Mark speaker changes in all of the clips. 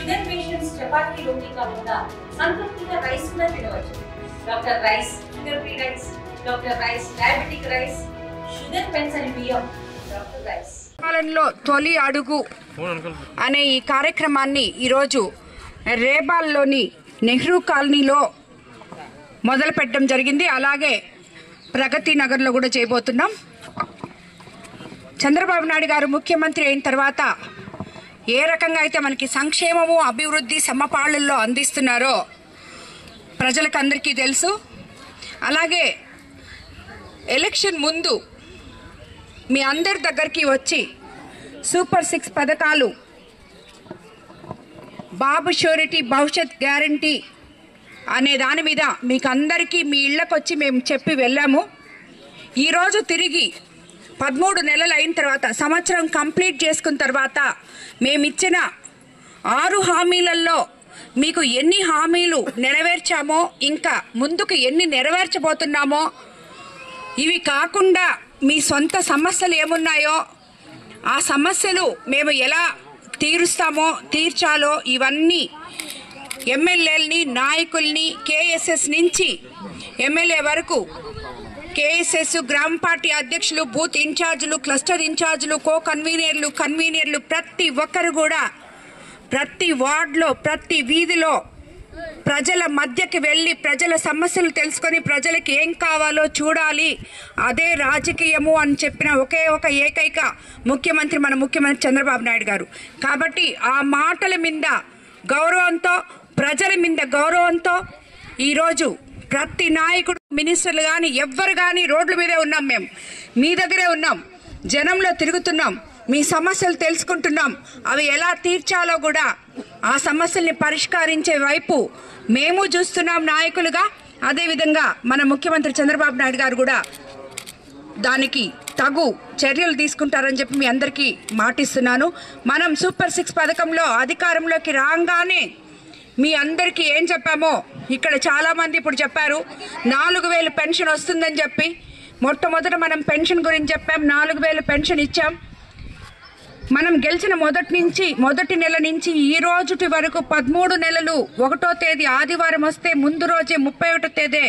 Speaker 1: Sugar patients chapati రోటీ కాకుండా సంతృప్తిగా rice కూడా తినవచ్చు. Doctor rice, sugar free rice, doctor rice, diabetic rice, sugar పెన్సని బియ్యం, డాక్టర్ రైస్.
Speaker 2: పాలనలో తొలి అడుగు అనే ఈ కార్యక్రమాన్ని ఈరోజు రేబాల్లోని నెహ్రూ కాలనీలో మొదలు పెట్టడం జరిగింది. అలాగే ప్రగతి నగర్లో కూడా చేయబోతున్నాం. చంద్రబాబు నాయుడు గారు ముఖ్యమంత్రి అయిన తర్వాత ఏ రకంగా అయితే మనకి సంక్షేమము అభివృద్ధి సమపాళ్లలో అందిస్తున్నారో ప్రజలకు అందరికీ తెలుసు. అలాగే ఎలక్షన్ ముందు మీ అందరి దగ్గరికి వచ్చి సూపర్ 6 పథకాలు, బాబు షూరిటీ, భవిష్యత్ గ్యారంటీ అనే దాని మీద మీకు అందరికీ మీ ఇళ్లకు వచ్చి మేము చెప్పి వెళ్ళాము. ఈరోజు తిరిగి 13 నెలలు అయిన తర్వాత, సంవత్సరం కంప్లీట్ చేసుకున్న తర్వాత మేమిచ్చిన 6 హామీలలో మీకు ఎన్ని హామీలు నెరవేర్చామో, ఇంకా ముందుకు ఎన్ని నెరవేర్చబోతున్నామో, ఇవి కాకుండా మీ సొంత సమస్యలు ఏమున్నాయో ఆ సమస్యలు మేము ఎలా తీర్చాలో ఇవన్నీ ఎమ్మెల్యేలని, నాయకుల్ని, కేఎస్ఎస్ నుంచి ఎమ్మెల్యే వరకు, కేఎస్ఎస్, గ్రామ పార్టీ అధ్యక్షులు, బూత్ ఇన్ఛార్జీలు, క్లస్టర్ ఇన్ఛార్జీలు, కో కన్వీనర్లు ప్రతి ఒక్కరు కూడా ప్రతి వార్డులో, ప్రతి వీధిలో ప్రజల మధ్యకి వెళ్ళి ప్రజల సమస్యలు తెలుసుకొని ప్రజలకు ఏం కావాలో చూడాలి, అదే రాజకీయము అని చెప్పిన ఏకైక ముఖ్యమంత్రి మన ముఖ్యమంత్రి చంద్రబాబు నాయుడు గారు. కాబట్టి ఆ మాటల మీద గౌరవంతో, ప్రజల మీద గౌరవంతో ఈరోజు ప్రతి నాయకుడు, మినిస్టర్లు కానీ ఎవ్వరు కానీ రోడ్ల మీదే ఉన్నాం. మేము మీ దగ్గరే ఉన్నాం, జనంలో తిరుగుతున్నాం, మీ సమస్యలు తెలుసుకుంటున్నాం. అవి ఎలా తీర్చాలో కూడా ఆ సమస్యల్ని పరిష్కరించే వైపు మేము చూస్తున్నాం నాయకులుగా. అదేవిధంగా మన ముఖ్యమంత్రి చంద్రబాబు నాయుడు గారు కూడా దానికి తగు చర్యలు తీసుకుంటారని చెప్పి మీ అందరికీ మాటిస్తున్నాను. మనం సూపర్ 6 పథకంలో అధికారంలోకి రాగానే మీ అందరికీ ఏం చెప్పామో ఇక్కడ చాలామంది ఇప్పుడు చెప్పారు. 4000 పెన్షన్ వస్తుందని చెప్పి మొట్టమొదట మనం పెన్షన్ గురించి చెప్పాం. 4000 పెన్షన్ ఇచ్చాం. మనం గెలిచిన మొదటి నెల నుంచి ఈ రోజుటి వరకు 13 నెలలు 1వ తేదీ ఆదివారం వస్తే ముందు రోజే 31వ తేదీ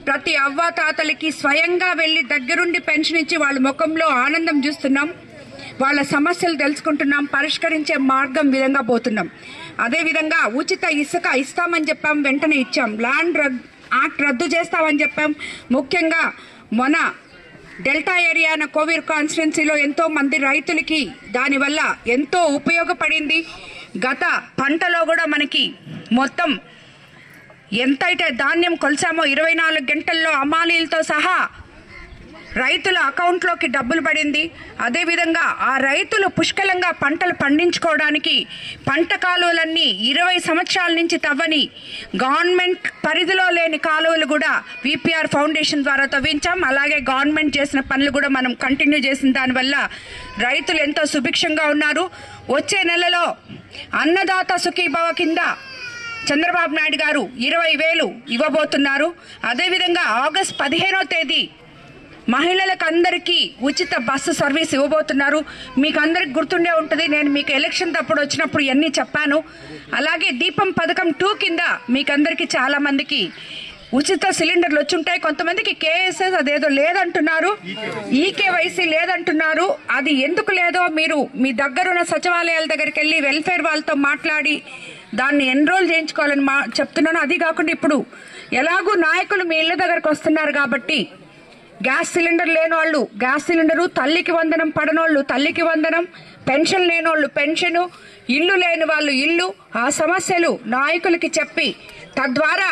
Speaker 2: ప్రతి అవ్వాతాతలకి స్వయంగా వెళ్ళి దగ్గరుండి పెన్షన్ ఇచ్చి వాళ్ళ ముఖంలో ఆనందం చూస్తున్నాం. వాళ్ళ సమస్యలు తెలుసుకుంటున్నాం, పరిష్కరించే మార్గం విధంగా పోతున్నాం. అదేవిధంగా ఉచిత ఇసుక ఇస్తామని చెప్పాం, వెంటనే ఇచ్చాం. ల్యాండ్ యాక్ట్ రద్దు చేస్తామని చెప్పాం. ముఖ్యంగా మన డెల్టా ఏరియాన కోవిడ్ కాన్స్టిట్యున్సీలో ఎంతో మంది రైతులకి దానివల్ల ఎంతో ఉపయోగపడింది. గత పంటలో కూడా మనకి మొత్తం ఎంతైతే ధాన్యం కొలిసామో 24 గంటల్లో అమాలీలతో సహా రైతుల అకౌంట్లోకి డబ్బులు పడింది. అదేవిధంగా ఆ రైతులు పుష్కలంగా పంటలు పండించుకోవడానికి పంట కాలువలన్నీ 20 సంవత్సరాల నుంచి తవ్వని గవర్నమెంట్ పరిధిలో లేని కాలువలు కూడా విపిఆర్ ఫౌండేషన్ ద్వారా తవ్వించాం. అలాగే గవర్నమెంట్ చేసిన పనులు కూడా మనం కంటిన్యూ చేసిన దానివల్ల రైతులు ఎంతో సుభిక్షంగా ఉన్నారు. వచ్చే నెలలో అన్నదాత సుఖీభవ కింద చంద్రబాబు నాయుడు గారు 20,000 ఇవ్వబోతున్నారు. అదేవిధంగా ఆగస్టు 15వ తేదీ మహిళలకు అందరికీ ఉచిత బస్సు సర్వీస్ ఇవ్వబోతున్నారు. మీకు అందరికి గుర్తుండే ఉంటుంది, నేను మీకు ఎలక్షన్ తప్పుడు వచ్చినప్పుడు ఇవన్నీ చెప్పాను. అలాగే దీపం పథకం 2 కింద మీకు అందరికీ చాలా మందికి ఉచిత సిలిండర్లు వచ్చుంటాయి. కొంతమందికి కేఎస్ఎస్ అదేదో లేదంటున్నారు, ఈకేవైసీ లేదంటున్నారు. అది ఎందుకు లేదో మీరు మీ దగ్గరున్న సచివాలయాల దగ్గరికి వెళ్ళి వెల్ఫేర్ వాళ్ళతో మాట్లాడి దాన్ని ఎన్రోల్ చేయించుకోవాలని చెప్తున్నాను. అది కాకుండా ఇప్పుడు ఎలాగూ నాయకులు మీ ఇళ్ళ దగ్గరకు వస్తున్నారు కాబట్టి గ్యాస్ సిలిండర్ లేని వాళ్ళు గ్యాస్ సిలిండరు, తల్లికి వందనం పడనోళ్ళు తల్లికి వందనం, పెన్షన్ లేనోళ్ళు పెన్షను, ఇల్లు లేని వాళ్ళు ఇల్లు, ఆ సమస్యలు నాయకులకి చెప్పి తద్వారా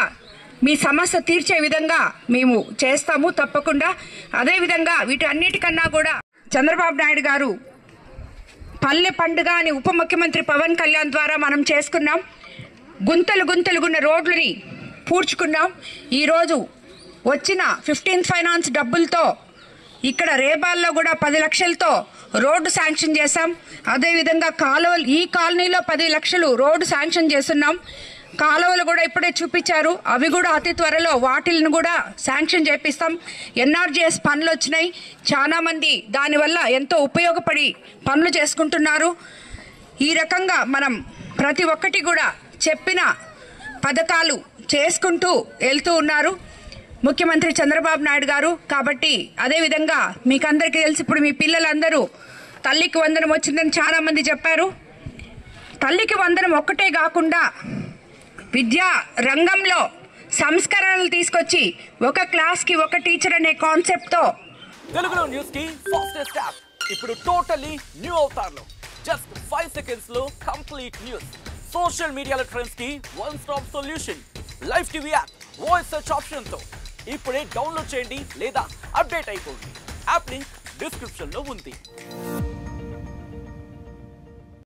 Speaker 2: మీ సమస్య తీర్చే విధంగా మేము చేస్తాము తప్పకుండా. అదేవిధంగా వీటన్నిటికన్నా కూడా చంద్రబాబు నాయుడు గారు పల్లె పండుగ అని ఉప ముఖ్యమంత్రి పవన్ కళ్యాణ్ ద్వారా మనం చేసుకున్నాం. గుంతలుగున్న రోడ్లని పూడ్చుకున్నాం. ఈరోజు వచ్చిన 15th ఫైనాన్స్ డబ్బులతో ఇక్కడ రేబాల్లో కూడా 10 లక్షలతో రోడ్డు శాంక్షన్ చేశాం. అదేవిధంగా కాలువలు ఈ కాలనీలో 10 లక్షలు రోడ్డు శాంక్షన్ చేస్తున్నాం. కాలువలు కూడా ఇప్పుడే చూపించారు, అవి కూడా అతి త్వరలో వాటిల్ని కూడా శాంక్షన్ చేపిస్తాం. ఎన్ఆర్జీఎస్ పనులు వచ్చినాయి, చాలా మంది దానివల్ల ఎంతో ఉపయోగపడి పనులు చేసుకుంటున్నారు. ఈ రకంగా మనం ప్రతి ఒక్కటి కూడా చెప్పిన పథకాలు చేసుకుంటూ వెళ్తూ ఉన్నారు ముఖ్యమంత్రి చంద్రబాబు నాయుడు గారు. కాబట్టి అదేవిధంగా మీకు అందరికీ తెలిసి ఇప్పుడు మీ పిల్లలందరూ తల్లికి వందనం వచ్చిందని చాలామంది చెప్పారు. తల్లికి వందనం ఒక్కటే కాకుండా విద్యా రంగంలో సంస్కరణలు తీసుకొచ్చి ఒక క్లాస్కి ఒక టీచర్ అనే కాన్సెప్ట్తో
Speaker 3: తెలుగులో న్యూస్ కి ఫాస్టెస్ట్ యాప్ ఇప్పుడు టోటల్లీ న్యూ అవతార్లో జస్ట్ 5 సెకండ్స్ లో కంప్లీట్ న్యూస్. సోషల్ మీడియాలో ట్రెండ్స్ కి one stop solution. Live TV app voice search option తో ఇప్పుడే డౌన్లోడ్ చేయండి లేదా అప్డేట్ అయిపోండి. యాప్ లింక్ డిస్క్రిప్షన్ లో ఉంది.